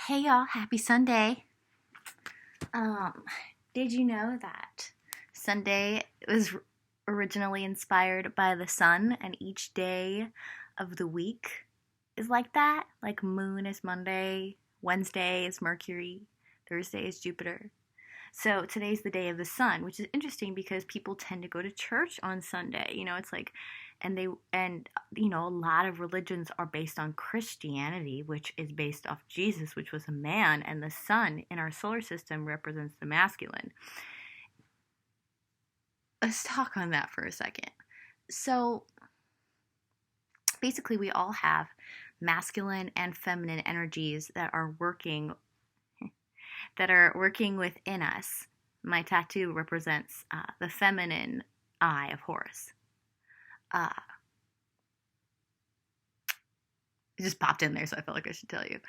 Hey y'all, happy Sunday. Did you know that Sunday was originally inspired by the sun and each day of the week is like that? Like moon is Monday, Wednesday is Mercury, Thursday is Jupiter. So today's the day of the sun, which is interesting because people tend to go to church on Sunday. It's like, and a lot of religions are based on Christianity, which is based off Jesus, which was a man, and the sun in our solar system represents the masculine. Let's talk on that for a second. So basically, we all have masculine and feminine energies that are working within us. My tattoo represents the feminine eye of Horus. It just popped in there, so I felt like I should tell you.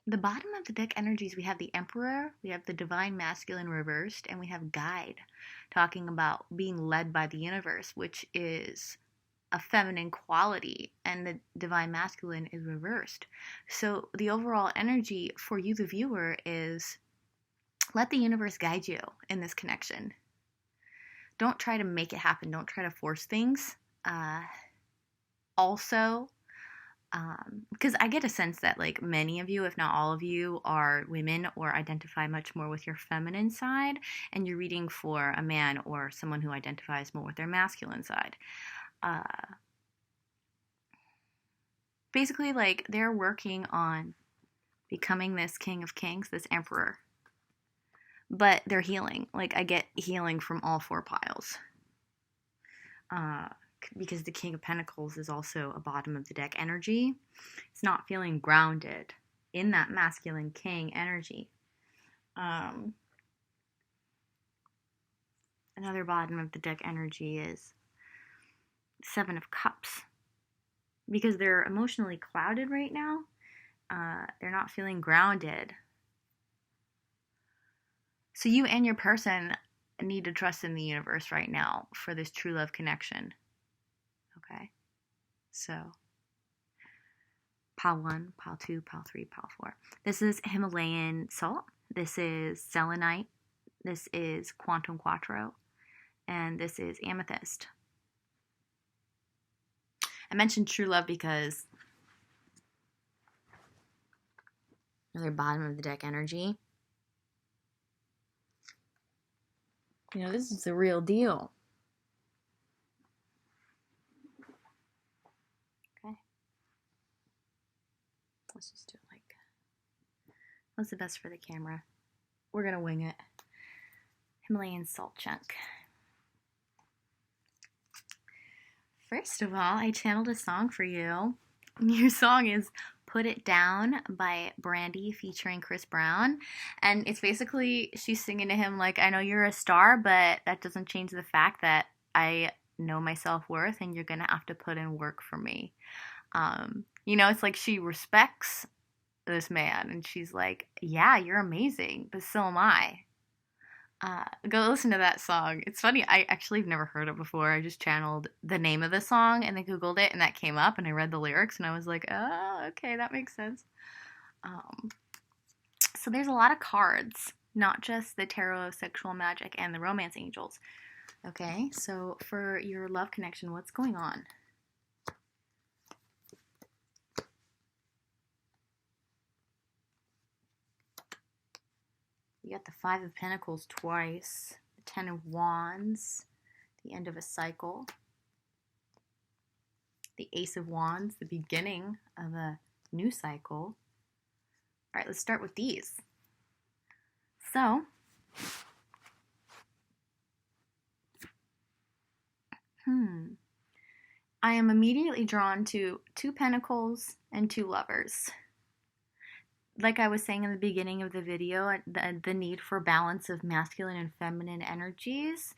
The bottom of the deck energies, we have the Emperor, we have the Divine Masculine reversed, and we have Guide, talking about being led by the universe, which is a feminine quality, and the Divine Masculine is reversed. So the overall energy for you, the viewer, is let the universe guide you in this connection. Don't try to make it happen. Don't try to force things. Also, because I get a sense that like many of you, if not all of you, are women or identify much more with your feminine side, and you're reading for a man or someone who identifies more with their masculine side. Basically, like, they're working on becoming this King of Kings, this Emperor. But they're healing. Like, I get healing from all four piles. Because the King of Pentacles is also a bottom of the deck energy. It's not feeling grounded in that masculine king energy. Another bottom of the deck energy is Seven of Cups. Because they're emotionally clouded right now. They're not feeling grounded. So you and your person need to trust in the universe right now for this true love connection. Okay? So, pile 1, pile 2, pile 3, pile 4. This is Himalayan salt. This is Selenite. This is Quantum Quattro. And this is amethyst. I mentioned true love because another bottom of the deck energy. This is the real deal. Okay. Let's just do it like, what's the best for the camera? We're going to wing it. Himalayan salt chunk. First of all, I channeled a song for you. Your song is Put It Down by Brandy featuring Chris Brown. And it's basically, she's singing to him like, I know you're a star, but that doesn't change the fact that I know my self-worth and you're going to have to put in work for me. It's like she respects this man and she's like, yeah, you're amazing, but so am I. Go listen to that song. It's funny, I actually have never heard it before. I just channeled the name of the song and then Googled it and that came up and I read the lyrics and I was like, oh, okay, that makes sense. So there's a lot of cards, not just the tarot, sexual magic, and the romance angels. Okay, so for your love connection, what's going on? You got the Five of Pentacles twice, the Ten of Wands, the end of a cycle, the Ace of Wands, the beginning of a new cycle. All right, let's start with these. So, I am immediately drawn to 2 Pentacles and 2 Lovers. Like I was saying in the beginning of the video, the need for balance of masculine and feminine energies.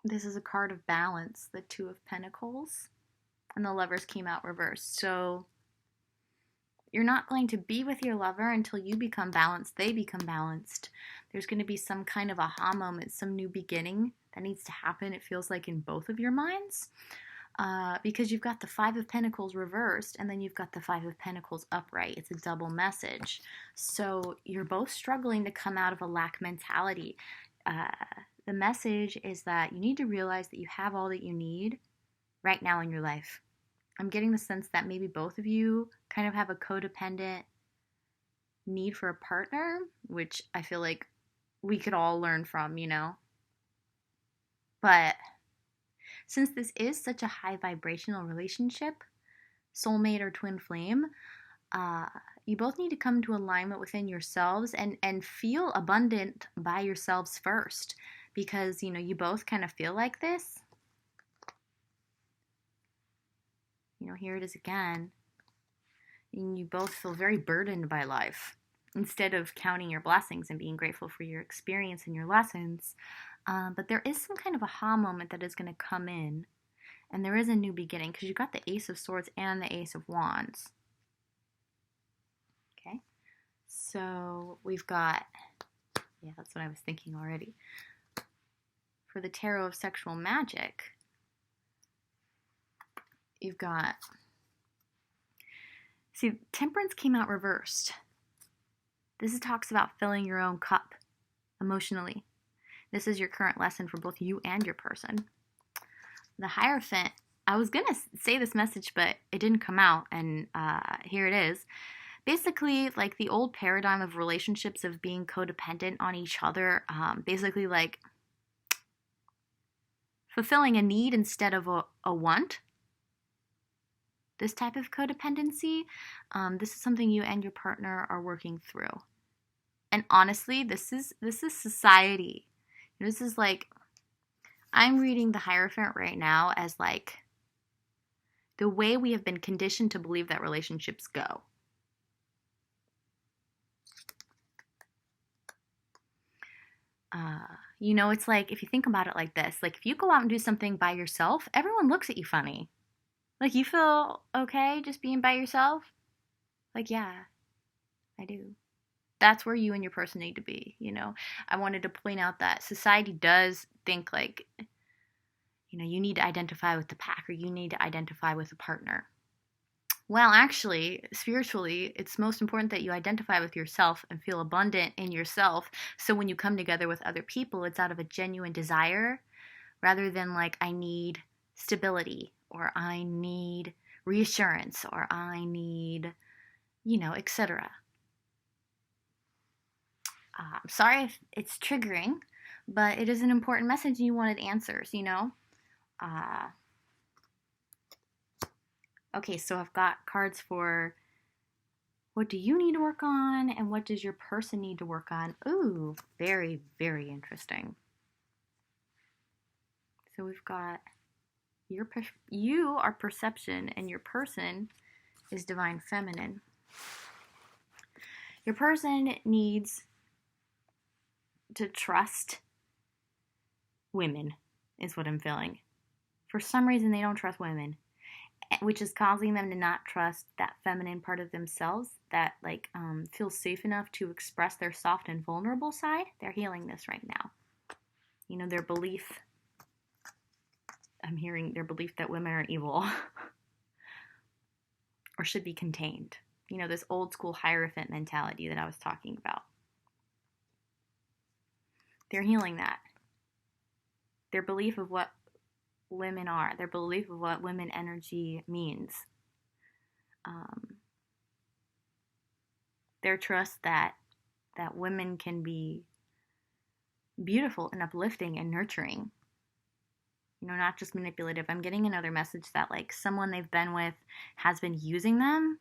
This is a card of balance, the 2 of Pentacles, and the Lovers came out reversed. So you're not going to be with your lover until you become balanced, they become balanced. There's going to be some kind of aha moment, some new beginning that needs to happen, it feels like, in both of your minds. because you've got the Five of Pentacles reversed and then you've got the Five of Pentacles upright. It's a double message. So you're both struggling to come out of a lack mentality. The message is that you need to realize that you have all that you need right now in your life. I'm getting the sense that maybe both of you kind of have a codependent need for a partner, which I feel like we could all learn from, you know? But since this is such a high vibrational relationship, soulmate or twin flame, you both need to come to alignment within yourselves and feel abundant by yourselves first, because, you know, you both kind of feel like this. You know, here it is again. And you both feel very burdened by life. Instead of counting your blessings and being grateful for your experience and your lessons. But there is some kind of aha moment that is going to come in. And there is a new beginning, because you got the Ace of Swords and the Ace of Wands. Okay. So we've got, yeah, that's what I was thinking already. For the Tarot of Sexual Magic, you've got, see, Temperance came out reversed. This talks about filling your own cup emotionally. This is your current lesson for both you and your person. The Hierophant, I was going to say this message, but it didn't come out, and here it is. Basically, like the old paradigm of relationships of being codependent on each other, basically like fulfilling a need instead of a want. This type of codependency, this is something you and your partner are working through. And honestly, this is society. This is like, I'm reading the Hierophant right now as like the way we have been conditioned to believe that relationships go. You know, it's like, if you think about it like this, like if you go out and do something by yourself, everyone looks at you funny. Like, you feel okay just being by yourself? Like, yeah, I do. That's where you and your person need to be, you know? I wanted to point out that society does think like, you know, you need to identify with the pack, or you need to identify with a partner. Well, actually, spiritually, it's most important that you identify with yourself and feel abundant in yourself. So when you come together with other people, it's out of a genuine desire rather than like, I need stability, or I need reassurance, or I need, you know, etc. I'm sorry if it's triggering, but it is an important message and you wanted answers, you know? Okay, so I've got cards for what do you need to work on and what does your person need to work on. Ooh, very, very interesting. So we've got you are perception and your person is divine feminine. Your person needs to trust women, is what I'm feeling. For some reason, they don't trust women, which is causing them to not trust that feminine part of themselves that like feels safe enough to express their soft and vulnerable side. They're healing this right now. You know, their belief, I'm hearing their belief that women are evil or should be contained. You know, this old school Hierophant mentality that I was talking about. They're healing that. Their belief of what women are, their belief of what women energy means. Their trust that women can be beautiful and uplifting and nurturing. You know, not just manipulative. I'm getting another message that like someone they've been with has been using them,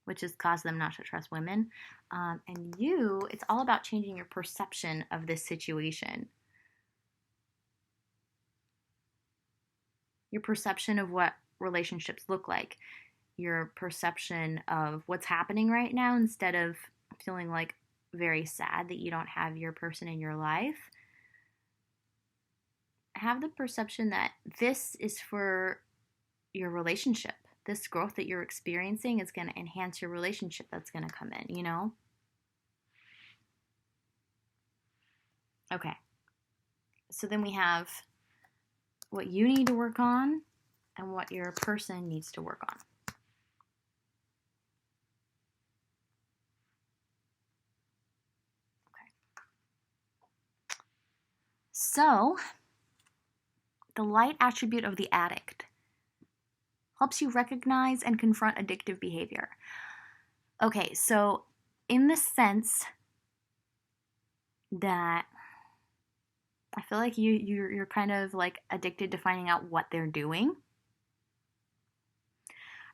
which has caused them not to trust women. And you, it's all about changing your perception of this situation. Your perception of what relationships look like. Your perception of what's happening right now, instead of feeling like very sad that you don't have your person in your life. Have the perception that this is for your relationship. This growth that you're experiencing is going to enhance your relationship that's going to come in, you know? Okay. So then we have what you need to work on and what your person needs to work on. Okay. So, the light attribute of the addict helps you recognize and confront addictive behavior. Okay, so in the sense that I feel like you're kind of like addicted to finding out what they're doing.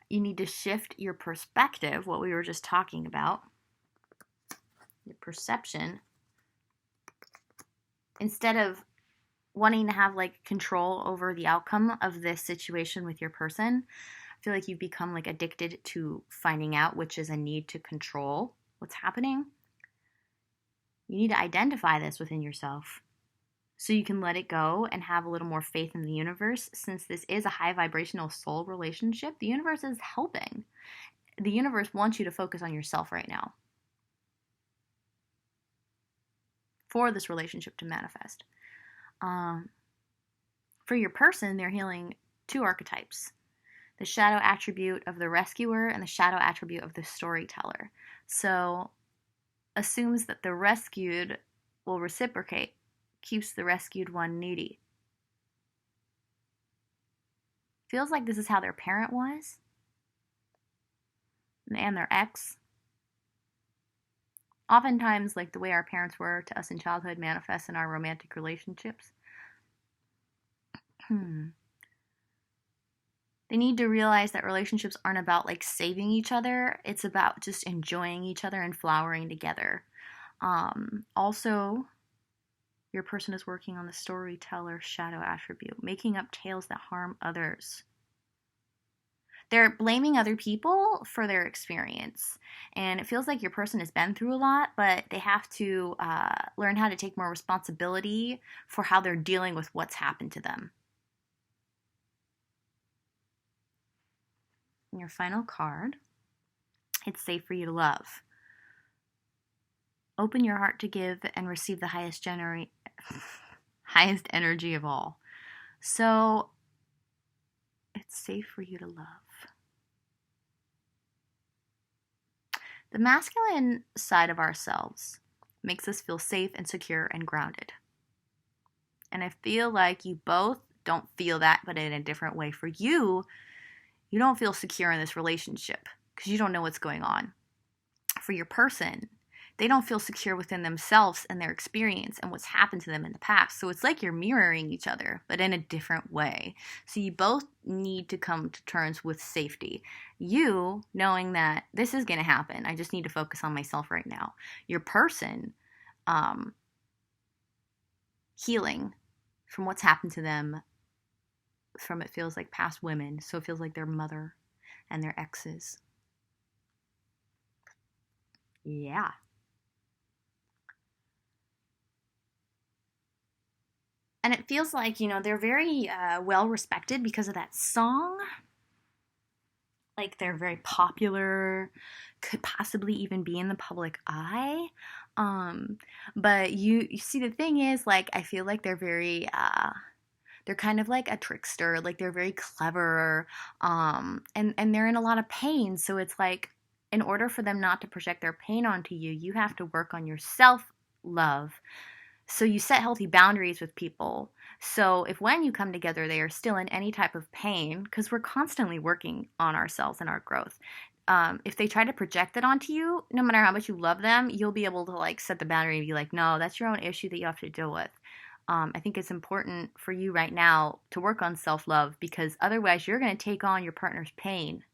You need to shift your perspective, what we were just talking about, your perception, instead of wanting to have like control over the outcome of this situation with your person. I feel like you've become like addicted to finding out, which is a need to control what's happening. You need to identify this within yourself so you can let it go and have a little more faith in the universe. Since this is a high vibrational soul relationship, the universe is helping. The universe wants you to focus on yourself right now for this relationship to manifest. For your person, they're healing two archetypes: the shadow attribute of the rescuer and the shadow attribute of the storyteller. So assumes that the rescued will reciprocate, keeps the rescued one needy. Feels like this is how their parent was and their ex. Oftentimes, like the way our parents were to us in childhood manifests in our romantic relationships. They need to realize that relationships aren't about like saving each other. It's about just enjoying each other and flowering together. Also, your person is working on the storyteller shadow attribute, making up tales that harm others. They're blaming other people for their experience. And it feels like your person has been through a lot, but they have to learn how to take more responsibility for how they're dealing with what's happened to them. And your final card, it's safe for you to love. Open your heart to give and receive the highest energy of all. So it's safe for you to love. The masculine side of ourselves makes us feel safe and secure and grounded. And I feel like you both don't feel that, but in a different way. For you, you don't feel secure in this relationship because you don't know what's going on. For your person, they don't feel secure within themselves and their experience and what's happened to them in the past. So it's like you're mirroring each other, but in a different way. So you both need to come to terms with safety. You knowing that this is going to happen. I just need to focus on myself right now. Your person healing from what's happened to them from, it feels like, past women. So it feels like their mother and their exes. Yeah. And it feels like, they're very well respected because of that song. Like they're very popular, could possibly even be in the public eye. But you see, the thing is, like, I feel like they're very, they're kind of like a trickster. Like they're very clever, and they're in a lot of pain. So it's like, in order for them not to project their pain onto you, you have to work on your self-love. So you set healthy boundaries with people. So if when you come together, they are still in any type of pain, because we're constantly working on ourselves and our growth. If they try to project it onto you, no matter how much you love them, you'll be able to like set the boundary and be like, no, that's your own issue that you have to deal with. I think it's important for you right now to work on self-love, because otherwise you're going to take on your partner's pain.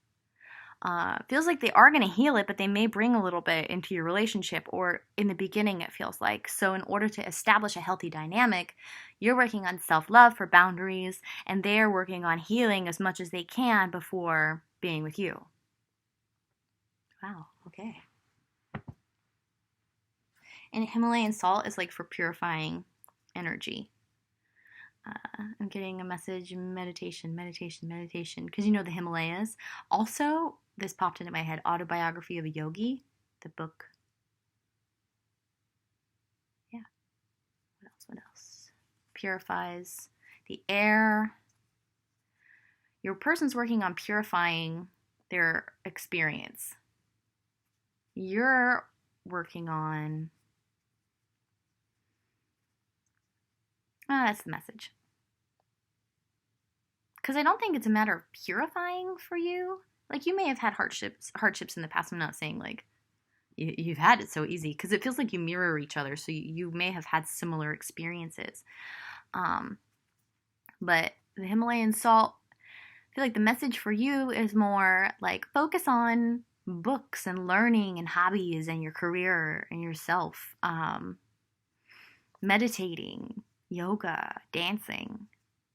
Feels like they are going to heal it, but they may bring a little bit into your relationship, or in the beginning it feels like. So in order to establish a healthy dynamic, you're working on self-love for boundaries, and they're working on healing as much as they can before being with you. Wow, okay. And Himalayan salt is like for purifying energy. I'm getting a message, meditation, because the Himalayas. Also, this popped into my head, Autobiography of a Yogi, the book. Yeah. What else? Purifies the air. Your person's working on purifying their experience. You're working on... that's the message. Because I don't think it's a matter of purifying for you. Like, you may have had hardships in the past. I'm not saying, like, you've had it so easy. Because it feels like you mirror each other. So you may have had similar experiences. But the Himalayan salt, I feel like the message for you is more, like, focus on books and learning and hobbies and your career and yourself. Meditating, yoga, dancing,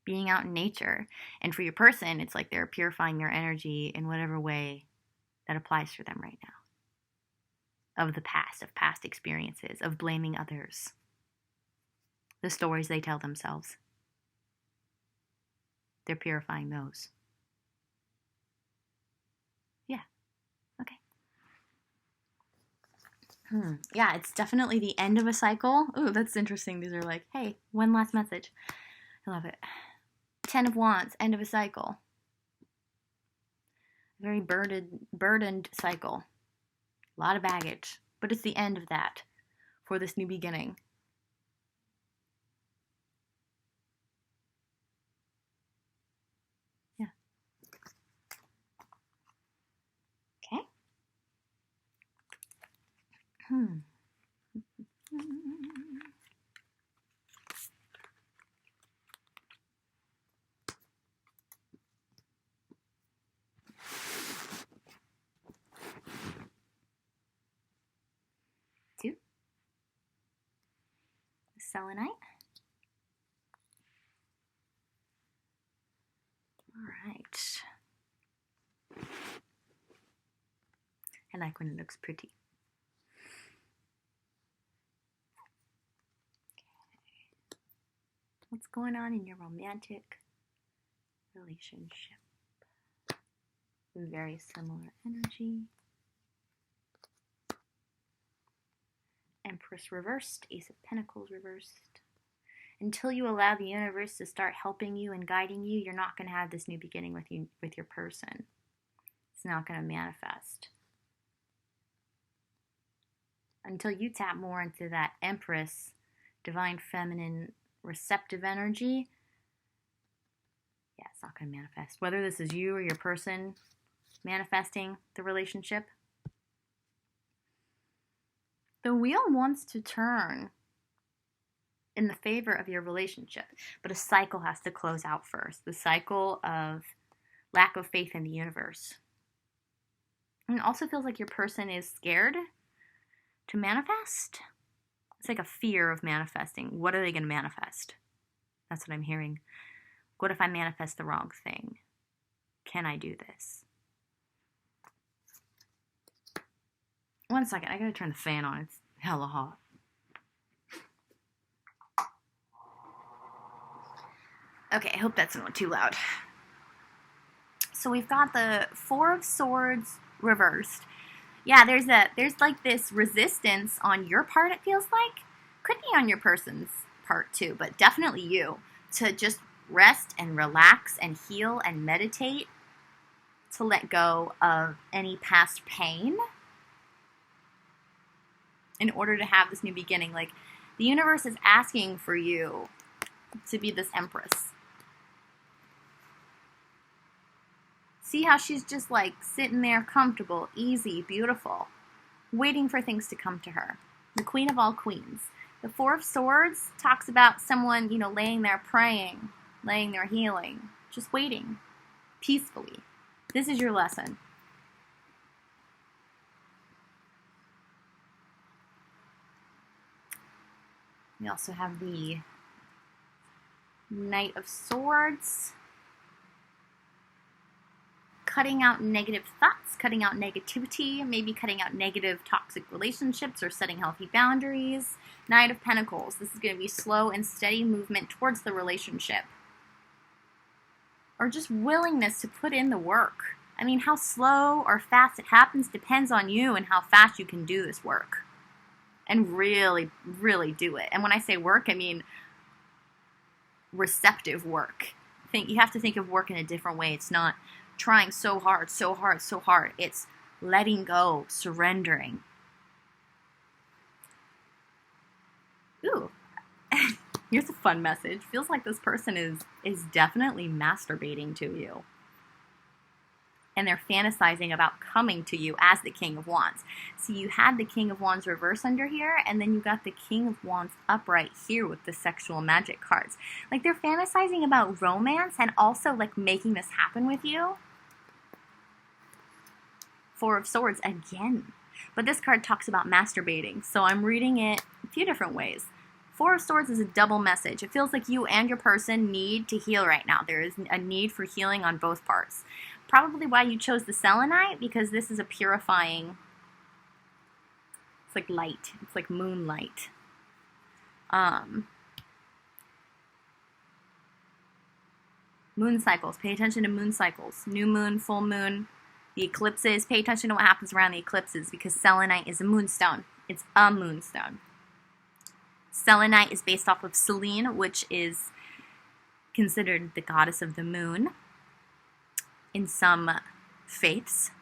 being out in nature. And for your person, it's like they're purifying their energy in whatever way that applies for them right now. Of past experiences, of blaming others. The stories they tell themselves. They're purifying those. Yeah. Okay. Yeah, it's definitely the end of a cycle. Ooh, that's interesting. These are like, hey, one last message. I love it. 10 of Wands, end of a cycle. Very burdened cycle. A lot of baggage. But it's the end of that for this new beginning. Yeah. Okay. Two. Selenite. All right. I like when it looks pretty. Okay. What's going on in your romantic relationship? Very similar energy. Empress reversed, Ace of Pentacles reversed. Until you allow the universe to start helping you and guiding you, you're not going to have this new beginning with your person. It's not going to manifest. Until you tap more into that Empress, divine feminine, receptive energy, yeah, it's not going to manifest. Whether this is you or your person manifesting the relationship. The wheel wants to turn in the favor of your relationship, but a cycle has to close out first. The cycle of lack of faith in the universe. And it also feels like your person is scared to manifest. It's like a fear of manifesting. What are they going to manifest? That's what I'm hearing. What if I manifest the wrong thing? Can I do this? One second, I gotta turn the fan on. It's hella hot. Okay, I hope that's not too loud. So we've got the Four of Swords reversed. Yeah, there's like this resistance on your part, it feels like. Could be on your person's part too, but definitely you. To just rest and relax and heal and meditate. To let go of any past pain. In order to have this new beginning. Like, the universe is asking for you to be this Empress. See how she's just like sitting there comfortable, easy, beautiful, waiting for things to come to her. The Queen of all Queens. The Four of Swords talks about someone, laying there praying, laying there healing, just waiting peacefully. This is your lesson. We also have the Knight of Swords. Cutting out negative thoughts, cutting out negativity, maybe cutting out negative toxic relationships or setting healthy boundaries. Knight of Pentacles. This is going to be slow and steady movement towards the relationship. Or just willingness to put in the work. I mean, how slow or fast it happens depends on you and how fast you can do this work. And really, really do it. And when I say work, I mean receptive work. you have to think of work in a different way. It's not trying so hard, so hard, so hard. It's letting go, surrendering. Ooh, here's a fun message. Feels like this person is definitely masturbating to you. And they're fantasizing about coming to you as the King of Wands. So you had the King of Wands reverse under here, and then you got the King of Wands upright here with the sexual magic cards. Like, they're fantasizing about romance and also, like, making this happen with you. Four of Swords again. But this card talks about masturbating, so I'm reading it a few different ways. Four of Swords is a double message. It feels like you and your person need to heal right now. There is a need for healing on both parts. Probably why you chose the Selenite, because this is a purifying, it's like light. It's like moonlight. Moon cycles. Pay attention to moon cycles. New moon, full moon, the eclipses. Pay attention to what happens around the eclipses, because Selenite is a moonstone. It's a moonstone. Selenite is based off of Selene, which is considered the goddess of the moon in some faiths.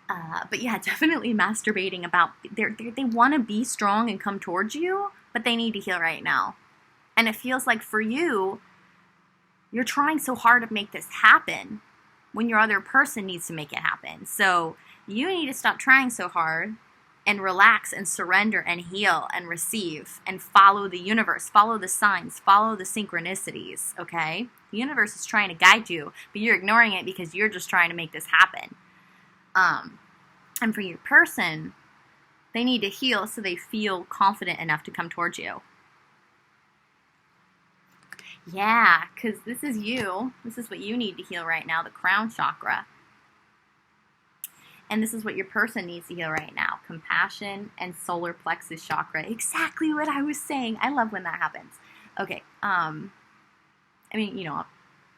But yeah, definitely masturbating about, they want to be strong and come towards you, but they need to heal right now. And it feels like for you, you're trying so hard to make this happen when your other person needs to make it happen. So you need to stop trying so hard and relax and surrender and heal and receive and follow the universe, follow the signs, follow the synchronicities, okay? The universe is trying to guide you, but you're ignoring it because you're just trying to make this happen. And for your person, they need to heal so they feel confident enough to come towards you. Yeah, because this is you. This is what you need to heal right now, the crown chakra. And this is what your person needs to heal right now, compassion and solar plexus chakra. Exactly what I was saying. I love when that happens. Okay, I mean, you know,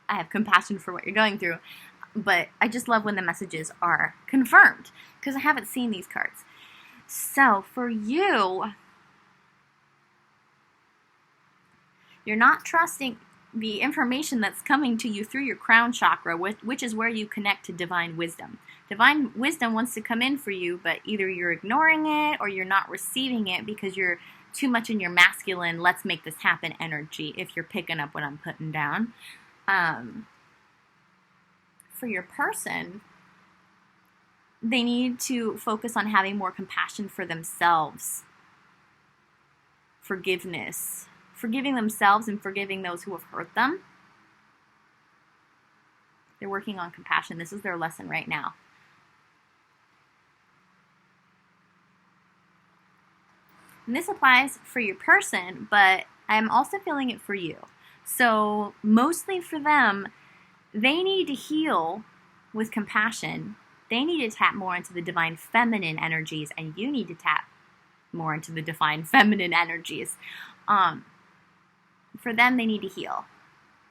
I have compassion for what you're going through, but I just love when the messages are confirmed, because I haven't seen these cards. So for you, you're not trusting the information that's coming to you through your crown chakra, which is where you connect to divine wisdom. Divine wisdom wants to come in for you, but either you're ignoring it or you're not receiving it because you're too much in your masculine, let's make this happen energy, if you're picking up what I'm putting down. For your person, they need to focus on having more compassion for themselves. Forgiveness. Forgiving themselves and forgiving those who have hurt them. They're working on compassion. This is their lesson right now. And this applies for your person, but I'm also feeling it for you. So mostly for them, they need to heal with compassion. They need to tap more into the divine feminine energies, and you need to tap more into the divine feminine energies. For them, they need to heal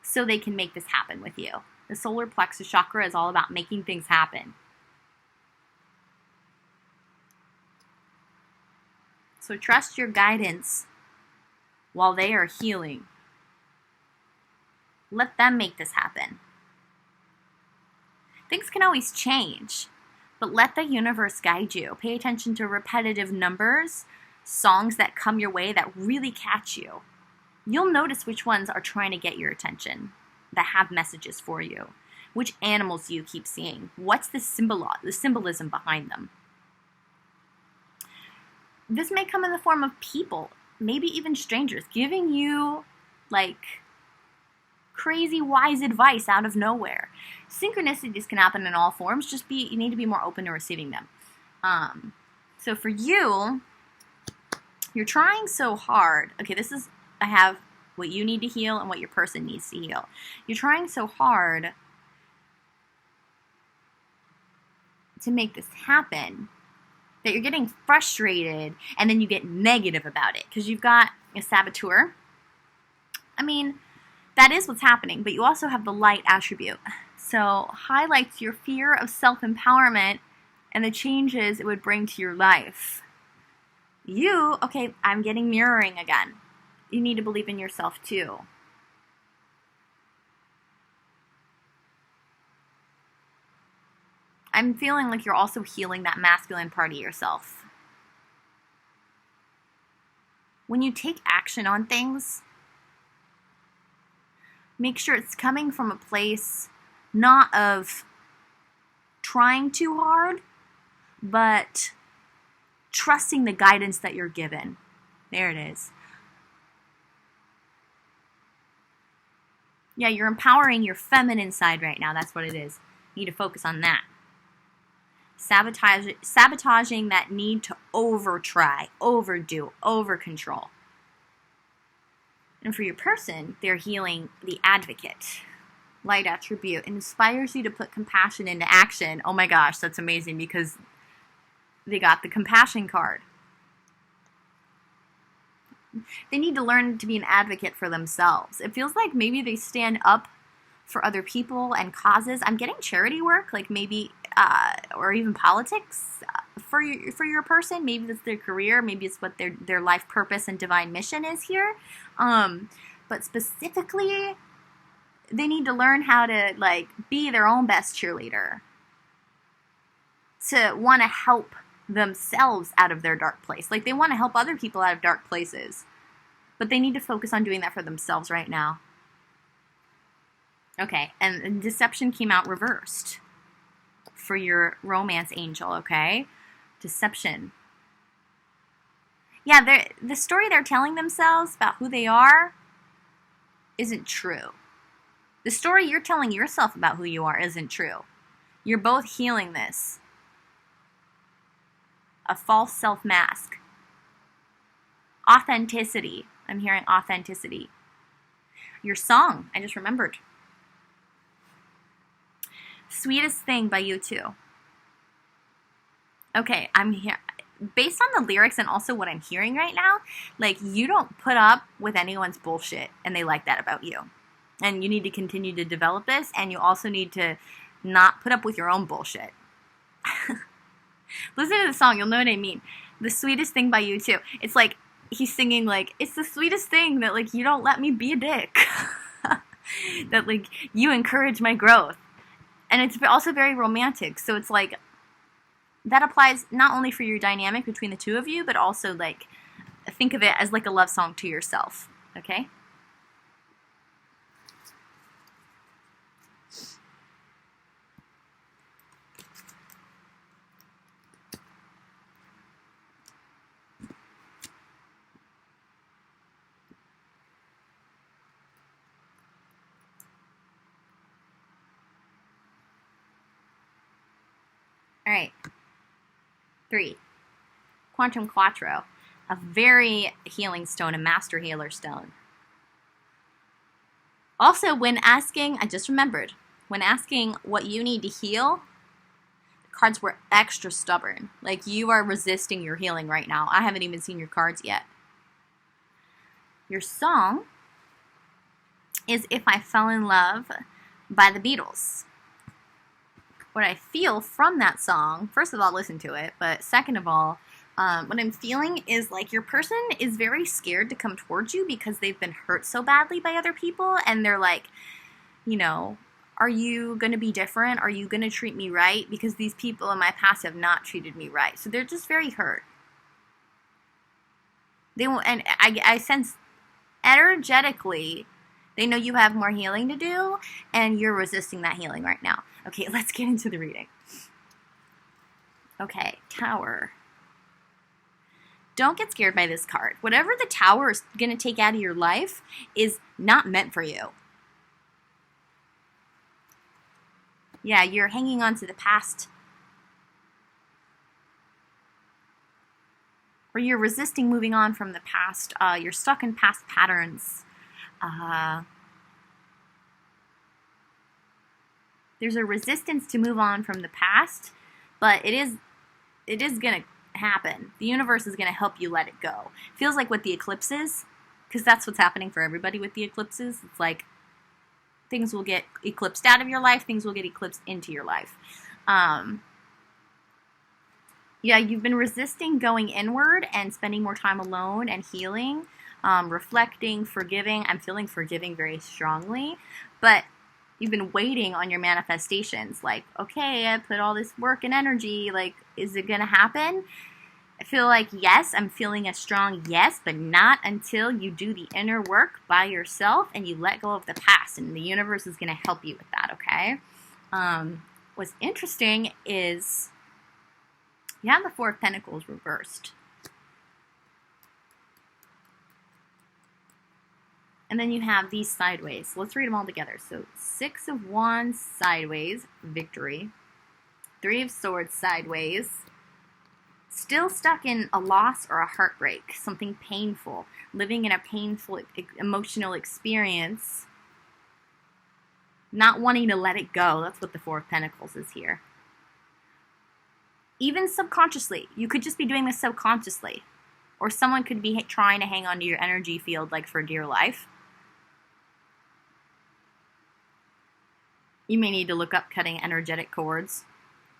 so they can make this happen with you. The solar plexus chakra is all about making things happen. So trust your guidance while they are healing. Let them make this happen. Things can always change, but let the universe guide you. Pay attention to repetitive numbers, songs that come your way that really catch you. You'll notice which ones are trying to get your attention, that have messages for you. Which animals do you keep seeing? What's the symbolism behind them? This may come in the form of people, maybe even strangers, giving you, like, crazy wise advice out of nowhere. Synchronicities can happen in all forms. You need to be more open to receiving them. So for you, you're trying so hard. Okay, I have what you need to heal and what your person needs to heal. You're trying so hard to make this happen that you're getting frustrated, and then you get negative about it because you've got a saboteur. I mean, that is what's happening, but you also have the light attribute. So highlights your fear of self-empowerment and the changes it would bring to your life. Okay, I'm getting mirroring again. You need to believe in yourself too. I'm feeling like you're also healing that masculine part of yourself. When you take action on things, make sure it's coming from a place not of trying too hard, but trusting the guidance that you're given. There it is. Yeah, you're empowering your feminine side right now. That's what it is. You need to focus on that. Sabotaging that need to over-try, overdo, over-control. And for your person, they're healing the advocate. Light attribute inspires you to put compassion into action. Oh my gosh, that's amazing because they got the compassion card. They need to learn to be an advocate for themselves. It feels like maybe they stand up for other people and causes. I'm getting charity work, like maybe, or even politics for your person. Maybe that's their career. Maybe it's what their life purpose and divine mission is here. But specifically, they need to learn how to like be their own best cheerleader. To want to help themselves out of their dark place. Like they want to help other people out of dark places. But they need to focus on doing that for themselves right now. Okay, and deception came out reversed for your romance angel, okay? Deception. Yeah, the story they're telling themselves about who they are isn't true. The story you're telling yourself about who you are isn't true. You're both healing this. A false self-mask. Authenticity. I'm hearing authenticity. Your song, I just remembered. Sweetest Thing by U2. Okay, I'm here. Based on the lyrics and also what I'm hearing right now, like you don't put up with anyone's bullshit and they like that about you. And you need to continue to develop this, and you also need to not put up with your own bullshit. Listen to the song, you'll know what I mean. The Sweetest Thing by U2. It's like he's singing like, it's the sweetest thing that like you don't let me be a dick. That like you encourage my growth. And it's also very romantic. So it's like that applies not only for your dynamic between the two of you, but also like think of it as like a love song to yourself. Okay? All right. 3. Quantum Quattro. A very healing stone, a master healer stone. Also, when asking, I just remembered, when asking what you need to heal, the cards were extra stubborn. Like you are resisting your healing right now. I haven't even seen your cards yet. Your song is If I Fell in Love by the Beatles. What I feel from that song, first of all, listen to it, but second of all, what I'm feeling is like your person is very scared to come towards you because they've been hurt so badly by other people, and they're like, you know, are you going to be different? Are you going to treat me right? Because these people in my past have not treated me right. So they're just very hurt. They won't, and I sense energetically they know you have more healing to do, and you're resisting that healing right now. Okay, let's get into the reading. Okay, Tower. Don't get scared by this card. Whatever the Tower is going to take out of your life is not meant for you. Yeah, you're hanging on to the past. Or you're resisting moving on from the past. You're stuck in past patterns. There's a resistance to move on from the past, but it is going to happen. The universe is going to help you let it go. Feels like with the eclipses, because that's what's happening for everybody with the eclipses. It's like things will get eclipsed out of your life, things will get eclipsed into your life. Yeah, you've been resisting going inward and spending more time alone and healing, reflecting, forgiving. I'm feeling forgiving very strongly, but You've been waiting on your manifestations. Like, okay, I put all this work and energy. Like, is it going to happen? I feel like, yes, I'm feeling a strong yes, but not until you do the inner work by yourself and you let go of the past. And the universe is going to help you with that, okay? What's interesting is you have the Four of Pentacles reversed. And then you have these sideways. Let's read them all together. So 6 of Wands sideways, victory. 3 of Swords sideways, still stuck in a loss or a heartbreak, something painful, living in a painful emotional experience, not wanting to let it go. That's what the Four of Pentacles is here. Even subconsciously. You could just be doing this subconsciously. Or someone could be trying to hang on to your energy field like for dear life. You may need to look up cutting energetic cords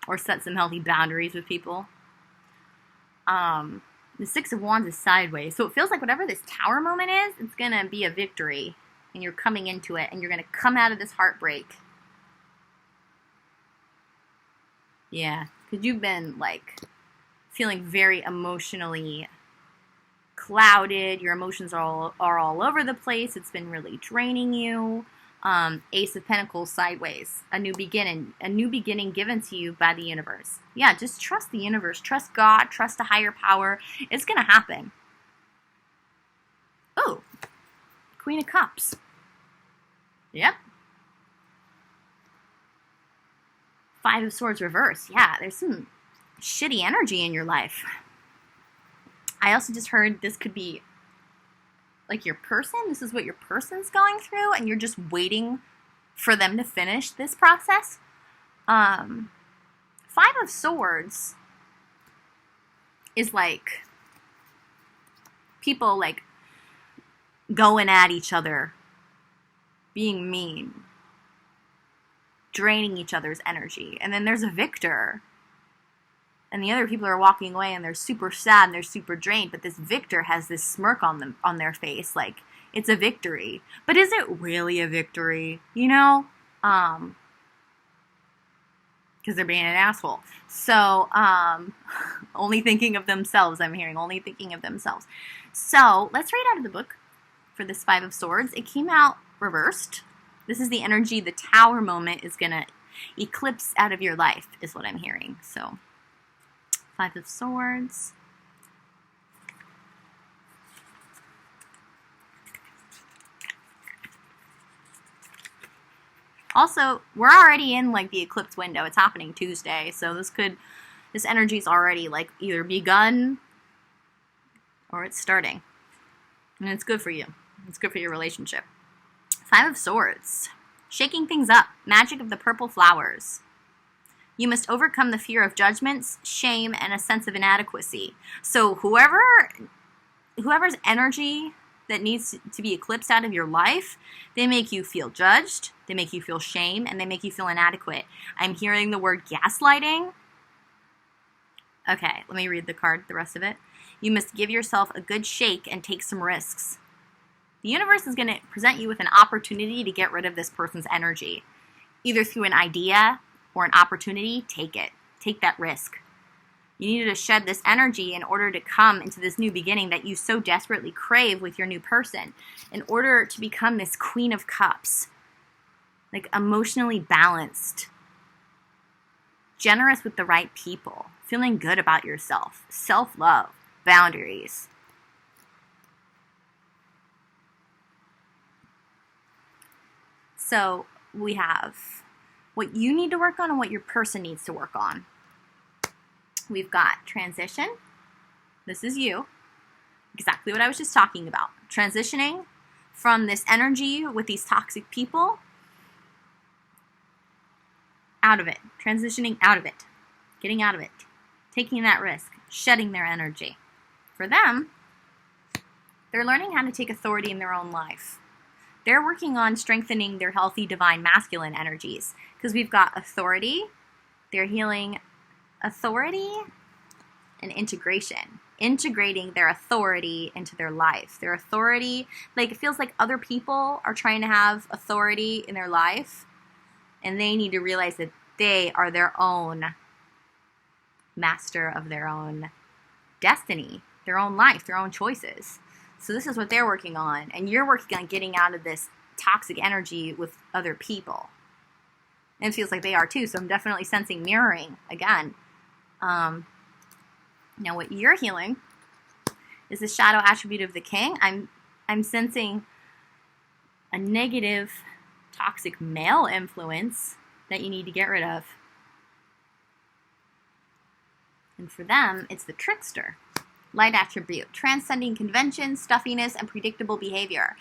or set some healthy boundaries with people. The 6 of Wands is sideways. So it feels like whatever this Tower moment is, it's going to be a victory. And you're coming into it. And you're going to come out of this heartbreak. Yeah. Because you've been, like, feeling very emotionally clouded. Your emotions are all over the place. It's been really draining you. Ace of Pentacles sideways. A new beginning given to you by the universe. Yeah, just trust the universe. Trust God. Trust a higher power. It's going to happen. Oh, Queen of Cups. Yep. 5 of Swords reverse. Yeah, there's some shitty energy in your life. I also just heard this could be like your person. This is what your person's going through, and you're just waiting for them to finish this process. 5 of Swords is like people like going at each other, being mean, draining each other's energy. And then there's a victor. And the other people are walking away and they're super sad and they're super drained. But this victor has this smirk on their face. Like, it's a victory. But is it really a victory? You know? Because they're being an asshole. So, only thinking of themselves, I'm hearing. Only thinking of themselves. So, let's read out of the book for this 5 of Swords. It came out reversed. This is the energy the Tower moment is going to eclipse out of your life, is what I'm hearing. So, 5 of Swords. Also, we're already in like the eclipse window. It's happening Tuesday, so this energy's already like either begun or it's starting. And it's good for you. It's good for your relationship. 5 of Swords. Shaking things up. Magic of the purple flowers. You must overcome the fear of judgments, shame, and a sense of inadequacy. So whoever's energy that needs to be eclipsed out of your life, they make you feel judged, they make you feel shame, and they make you feel inadequate. I'm hearing the word gaslighting. Okay, let me read the rest of it. You must give yourself a good shake and take some risks. The universe is going to present you with an opportunity to get rid of this person's energy. Either through an idea or an opportunity, take it. Take that risk. You needed to shed this energy in order to come into this new beginning that you so desperately crave with your new person. In order to become this Queen of Cups. Like emotionally balanced. Generous with the right people. Feeling good about yourself. Self-love. Boundaries. So we have what you need to work on and what your person needs to work on. We've got transition. This is you. Exactly what I was just talking about. Transitioning from this energy with these toxic people. Out of it. Transitioning out of it. Getting out of it. Taking that risk. Shedding their energy. For them, they're learning how to take authority in their own life. They're working on strengthening their healthy, divine, masculine energies. Because we've got authority. They're healing authority and integration. Integrating their authority into their life. Their authority, like it feels like other people are trying to have authority in their life. And they need to realize that they are their own master of their own destiny, their own life, their own choices. So this is what they're working on. And you're working on getting out of this toxic energy with other people. And it feels like they are too. So I'm definitely sensing mirroring again. Now what you're healing is the shadow attribute of the king. I'm sensing a negative, toxic male influence that you need to get rid of. And for them, it's the trickster. Light attribute, transcending convention, stuffiness, and predictable behavior.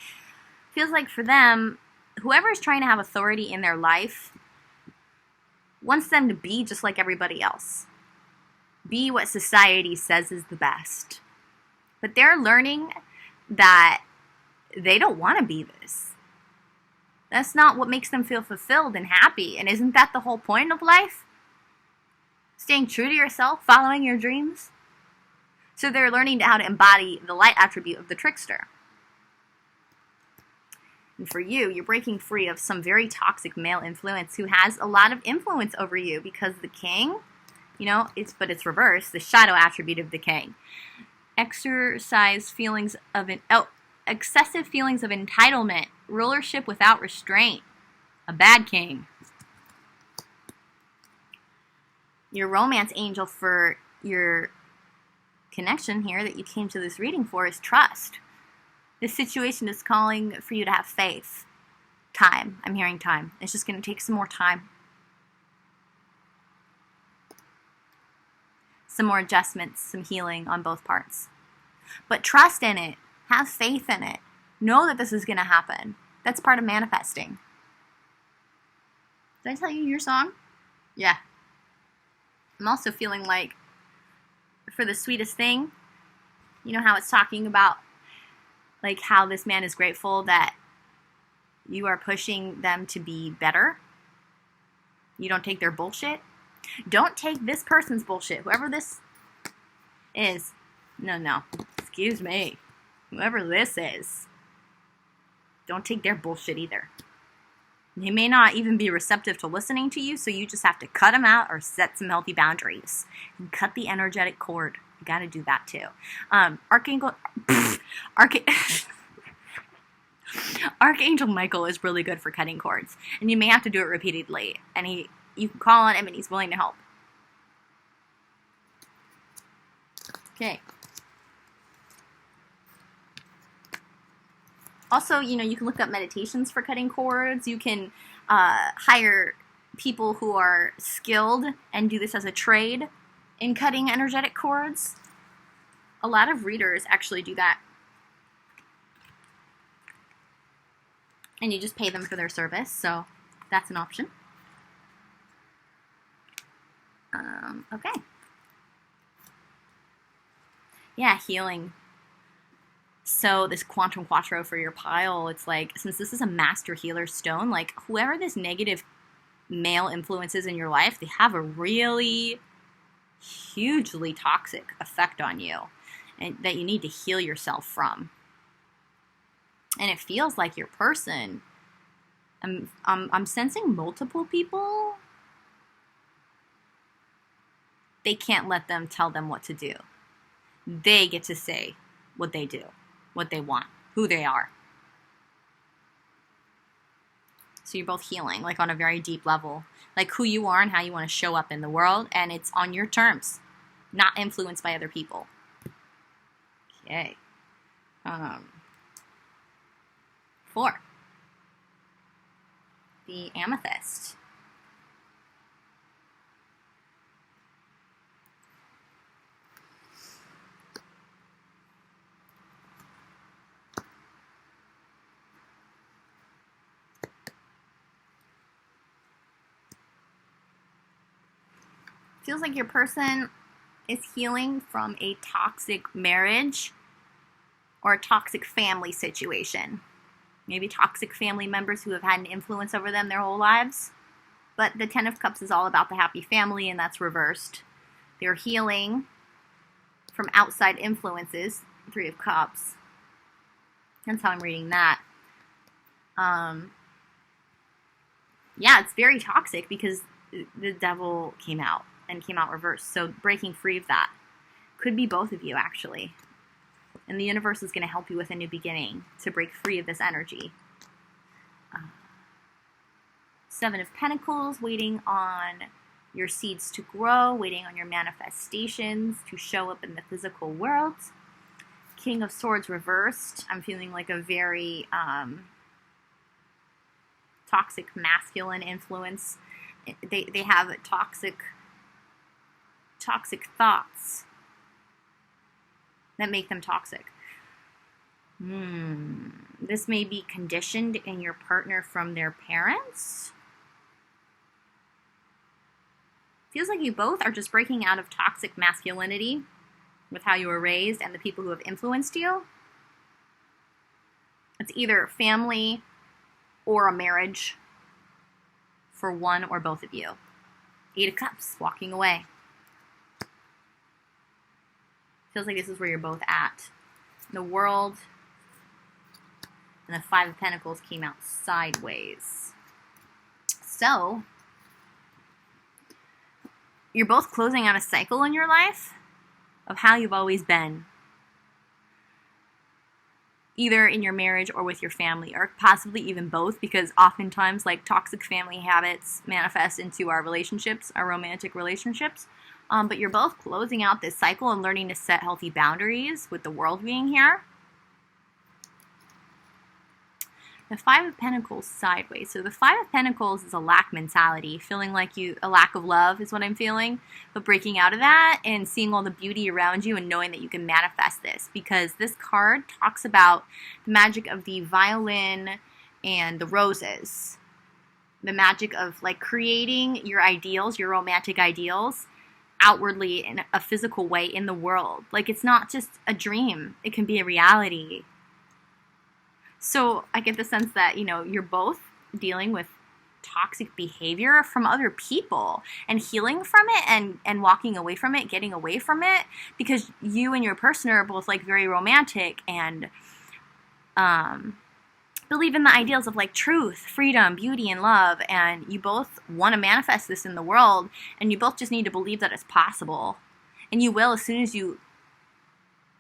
Feels like for them, whoever is trying to have authority in their life wants them to be just like everybody else. Be what society says is the best. But they're learning that they don't want to be this. That's not what makes them feel fulfilled and happy. And isn't that the whole point of life? Staying true to yourself, following your dreams. So they're learning how to embody the light attribute of the trickster. And for you, you're breaking free of some very toxic male influence who has a lot of influence over you because the king, but it's reversed, the shadow attribute of the king. Excessive feelings of entitlement, rulership without restraint, a bad king. Your romance angel for your connection here that you came to this reading for is trust. This situation is calling for you to have faith. Time. I'm hearing time. It's just going to take some more time. Some more adjustments, some healing on both parts. But trust in it. Have faith in it. Know that this is going to happen. That's part of manifesting. Did I tell you your song? Yeah. I'm also feeling like for the sweetest thing, you know how it's talking about like how this man is grateful that you are pushing them to be better. You don't take their bullshit. Don't take this person's bullshit. Whoever this is. No. Excuse me. Whoever this is. Don't take their bullshit either. They may not even be receptive to listening to you, so you just have to cut them out or set some healthy boundaries. And cut the energetic cord. You got to do that too. Archangel Michael is really good for cutting cords. And you may have to do it repeatedly. And you can call on him and he's willing to help. Okay. Also, you can look up meditations for cutting cords. You can hire people who are skilled and do this as a trade in cutting energetic cords. A lot of readers actually do that. And you just pay them for their service, so that's an option. Okay. Yeah, healing. So this Quantum Quattro for your pile, it's like, since this is a master healer stone, like whoever this negative male influence is in your life, they have a really hugely toxic effect on you and that you need to heal yourself from. And it feels like your person, I'm sensing multiple people. They can't let them tell them what to do. They get to say what they do, what they want, who they are. So you're both healing, like on a very deep level, like who you are and how you want to show up in the world, and it's on your terms, not influenced by other people. Okay. 4. The amethyst. Feels like your person is healing from a toxic marriage or a toxic family situation. Maybe toxic family members who have had an influence over them their whole lives. But the Ten of Cups is all about the happy family, and that's reversed. They're healing from outside influences. 3 of Cups. That's how I'm reading that. Yeah, it's very toxic because the devil came out and came out reversed. So breaking free of that could be both of you, actually. And the universe is going to help you with a new beginning to break free of this energy. Seven of Pentacles, waiting on your seeds to grow, waiting on your manifestations to show up in the physical world. King of Swords reversed. I'm feeling like a very toxic masculine influence. They have toxic thoughts that make them toxic. This may be conditioned in your partner from their parents. Feels like you both are just breaking out of toxic masculinity with how you were raised and the people who have influenced you. It's either family or a marriage for one or both of you. 8 of Cups, walking away. Feels like this is where you're both at. The World and the 5 of Pentacles came out sideways. So, you're both closing out a cycle in your life of how you've always been. Either in your marriage or with your family, or possibly even both, because oftentimes, like, toxic family habits manifest into our relationships, our romantic relationships. But you're both closing out this cycle and learning to set healthy boundaries with the World being here. The 5 of Pentacles sideways. So the 5 of Pentacles is a lack mentality, feeling like a lack of love is what I'm feeling, but breaking out of that and seeing all the beauty around you and knowing that you can manifest this, because this card talks about the magic of the violin and the roses, the magic of like creating your ideals, your romantic ideals, outwardly in a physical way in the world. Like, it's not just a dream, it can be a reality. So I get the sense that, you're both dealing with toxic behavior from other people and healing from it and walking away from it, getting away from it, because you and your person are both like very romantic and believe in the ideals of like truth, freedom, beauty, and love, and you both want to manifest this in the world, and you both just need to believe that it's possible. And you will as soon as you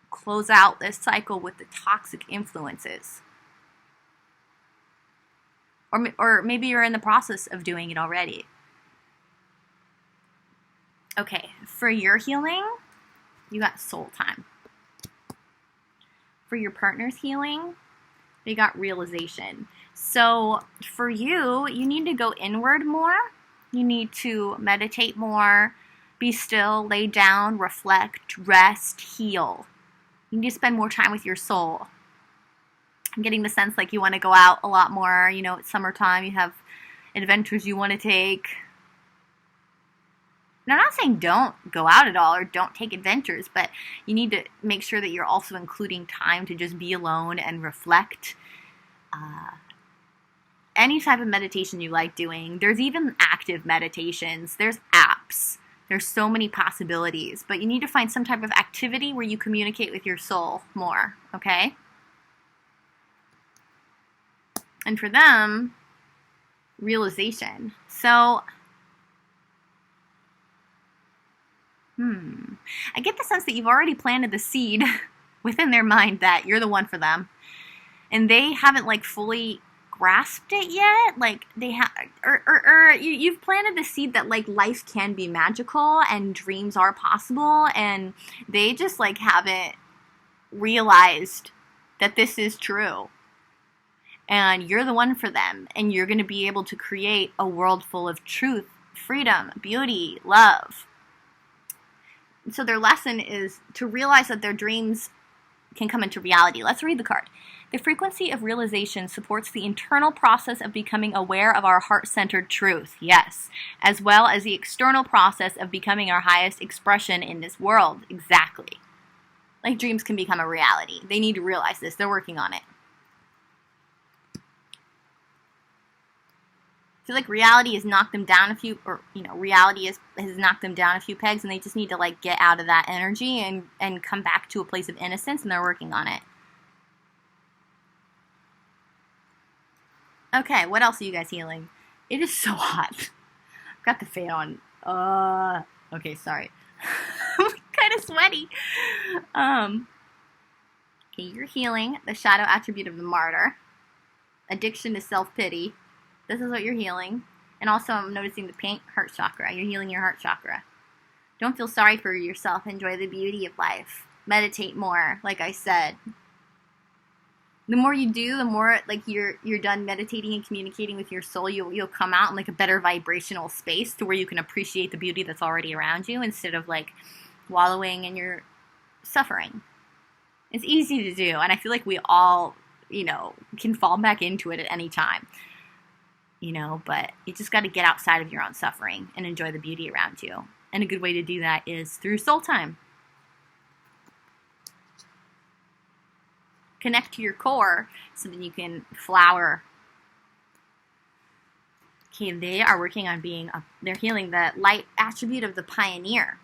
close out this cycle with the toxic influences. Or maybe you're in the process of doing it already. Okay, for your healing, you got soul time. For your partner's healing, they got realization. So for you, you need to go inward more. You need to meditate more, be still, lay down, reflect, rest, heal. You need to spend more time with your soul. I'm getting the sense like you want to go out a lot more. It's summertime. You have adventures you want to take. And I'm not saying don't go out at all or don't take adventures, but you need to make sure that you're also including time to just be alone and reflect. Any type of meditation you like doing. There's even active meditations. There's apps. There's so many possibilities. But you need to find some type of activity where you communicate with your soul more, okay? And for them, realization. So, I get the sense that you've already planted the seed within their mind that you're the one for them. And they haven't like fully grasped it yet. Like they have, or you've planted the seed that like life can be magical and dreams are possible. And they just like haven't realized that this is true. And you're the one for them. And you're going to be able to create a world full of truth, freedom, beauty, love. So their lesson is to realize that their dreams can come into reality. Let's read the card. The frequency of realization supports the internal process of becoming aware of our heart-centered truth, yes, as well as the external process of becoming our highest expression in this world, exactly. Like dreams can become a reality. They need to realize this. They're working on it. I feel like reality has knocked them down a few, reality has knocked them down a few pegs, and they just need to like get out of that energy and come back to a place of innocence, and they're working on it. Okay, what else are you guys healing? It is so hot. I've got the fan on. Okay, sorry. I'm kind of sweaty. Okay, you're healing the shadow attribute of the martyr. Addiction to self-pity. This is what you're healing. And also, I'm noticing the pink heart chakra. You're healing your heart chakra. Don't feel sorry for yourself. Enjoy the beauty of life. Meditate more, like I said. The more you do, the more like you're done meditating and communicating with your soul, you'll come out in like a better vibrational space to where you can appreciate the beauty that's already around you instead of like wallowing in your suffering. It's easy to do, and I feel like we all, can fall back into it at any time. But you just got to get outside of your own suffering and enjoy the beauty around you. And a good way to do that is through soul time. Connect to your core so that you can flower. Okay, they are working on they're healing the light attribute of the pioneer.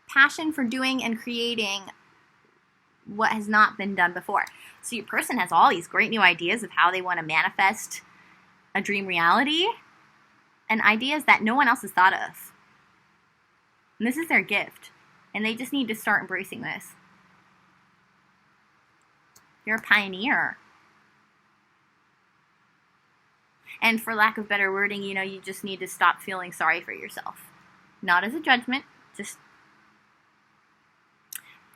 Passion for doing and creating what has not been done before. So your person has all these great new ideas of how they want to manifest a dream reality and ideas that no one else has thought of. And this is their gift. And they just need to start embracing this. You're a pioneer. And for lack of better wording, you just need to stop feeling sorry for yourself. Not as a judgment, just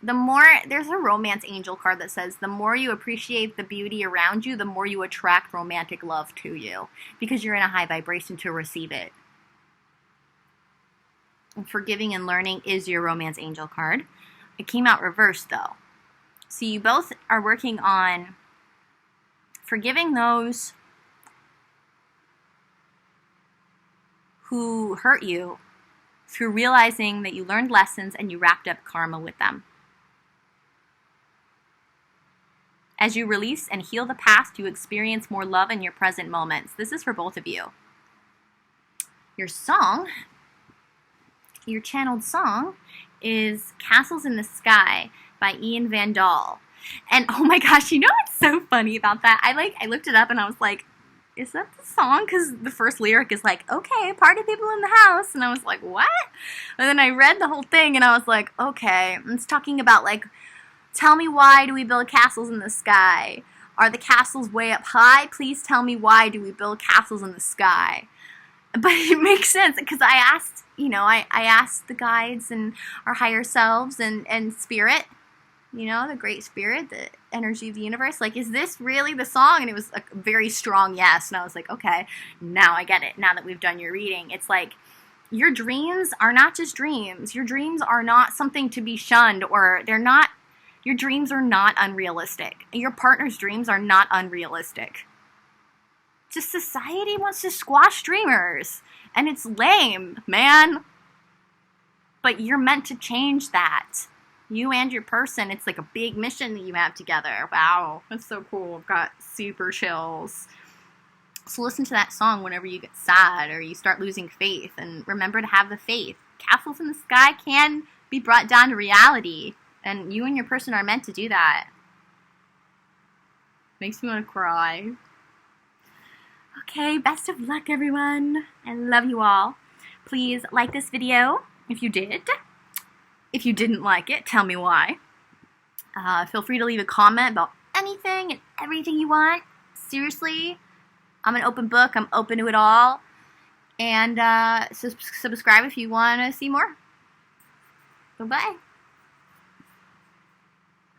there's a romance angel card that says the more you appreciate the beauty around you, the more you attract romantic love to you because you're in a high vibration to receive it. And forgiving and learning is your romance angel card. It came out reversed though. So you both are working on forgiving those who hurt you through realizing that you learned lessons and you wrapped up karma with them. As you release and heal the past, you experience more love in your present moments. This is for both of you. Your song, your channeled song, is Castles in the Sky by Ian Van Dahl. And oh my gosh, what's so funny about that? I looked it up and I was like, is that the song? Because the first lyric is like, okay, party people in the house. And I was like, what? And then I read the whole thing and I was like, okay, it's talking about like, tell me why do we build castles in the sky? Are the castles way up high? Please tell me why do we build castles in the sky? But it makes sense because I asked, I asked the guides and our higher selves and spirit, the great spirit, the energy of the universe. Like, is this really the song? And it was a very strong yes. And I was like, okay, now I get it. Now that we've done your reading, it's like your dreams are not just dreams. Your dreams are not something to be shunned, or your dreams are not unrealistic. Your partner's dreams are not unrealistic. Just society wants to squash dreamers. And it's lame, man. But you're meant to change that. You and your person, it's like a big mission that you have together. Wow, that's so cool. I've got super chills. So listen to that song whenever you get sad or you start losing faith. And remember to have the faith. Castles in the sky can be brought down to reality. And you and your person are meant to do that. Makes me want to cry. Okay, best of luck, everyone. I love you all. Please like this video if you did. If you didn't like it, tell me why. Feel free to leave a comment about anything and everything you want. Seriously, I'm an open book. I'm open to it all. And subscribe if you want to see more. Bye-bye.